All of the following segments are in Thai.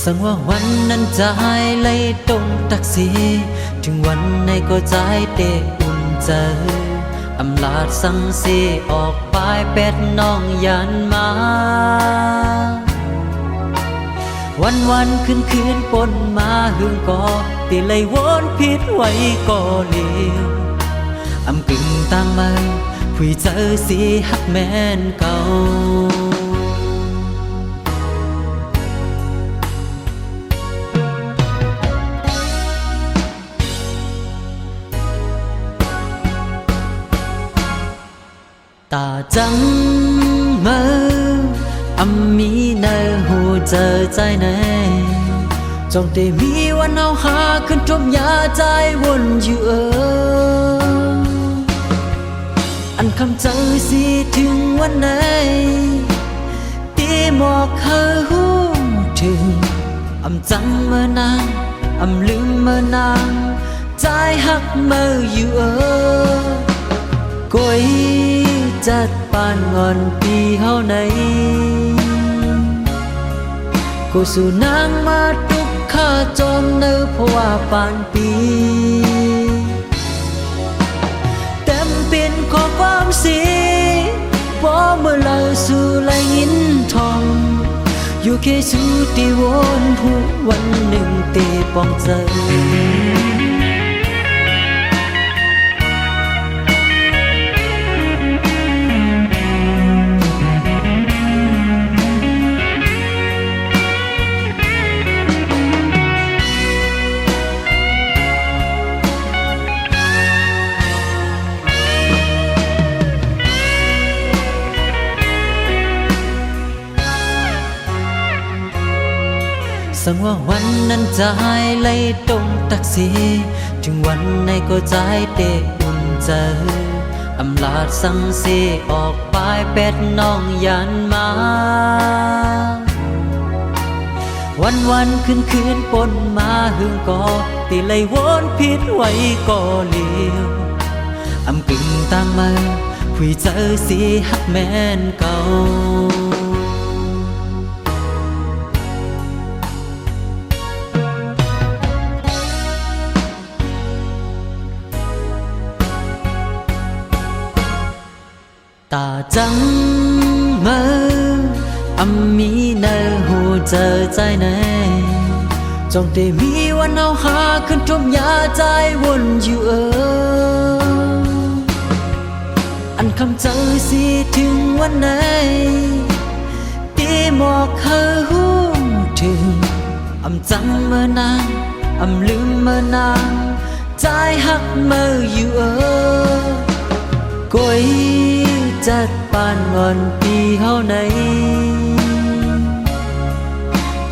สังว่าวันนั้นใจเลยตรงตักสีถึงวันในก็ใจเตะอุ่นใจอำลาดสังเสออกปลายเป็ดน้องยันมาวันคืนปนมาหึงก่อตีเลยวนผิดไว้ก่อเลี้ยวอำกึ่งตามมาผู้เจอสีฮักแม่นเก่าตาจังเมื่อมีในหูเจอใจไหนจงได้มีวันเอาหาขึ้นทมยาใจวนอยู่อันคำเจอสิถึงวันไหนตีหมอกเฮาหูถึงจังเมื่อนางลืมเมื่อนางใจหักเมื่ออยู่ก้อยจัดปานงอนปีเฮาไหนกูสู่นางมาทุกข้าจอมเนื้อเพราะว่าปานปีเต็มเป็นข้อความสีพอเมื่อเราสู่ไหลยินทองอยู่แค่สู่ที่วนผู้วันหนึ่งเตะปองใจสังว่าวันนั้นใจเลยตรงตักสีถึงวันในก็ใจเตะอุ่นใจอำลาดสังเสออกปลายเป็ดน้องยันมาวันคืนปนมาหึงก่อตีเลยวนผิดไว้ก่อเลี้ยวอำกึ่งตามมาผู้เจอสีฮักแม่นเก่าตาจังเมื่อมีในหูเจอใจไหนจงได้มีวันเอาหาขึ้นทมยาใจวนอยู่อันคำเจอสิถึงวันไหนตีหมอกเฮาหูถึงจังเมื่อนางลืมเมื่อนางใจหักเมื่ออยู่ก้อยจัดปานงอนปีเฮาไหน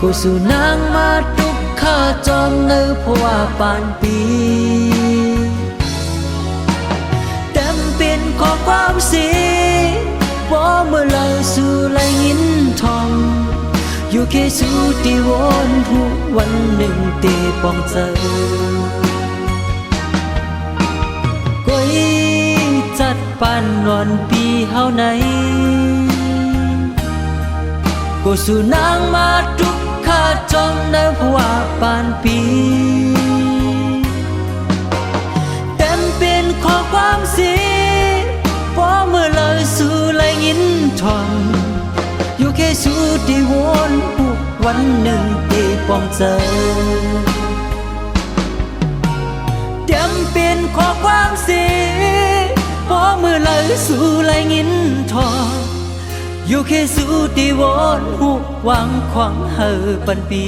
กูสู่นางมาทุกข้าจอมเนื้อเพราะว่าปานปีเต็มเป็นข้อความสีพอเมื่อเราสู่ไหลยินทองอยู่แค่สู่ที่วนผู้วันหนึ่งเตะปองเจอจัดปานนอนปีเฮาไหนกูสู่นางมาทุกข้าจอมเนื้อเพราะว่าปานปีเต็มเป็นข้อความสีพอเมื่อเราสู่ไหลยินทองอยู่แค่สู่ที่วนผู้วันหนึ่งที่ปองเจอเต็มเป็นข้อความสีพอเมื่อไหลสู่ไหลยินทองอยู่แค่สู่ที่วนหูหวังขวางเฮอปันปี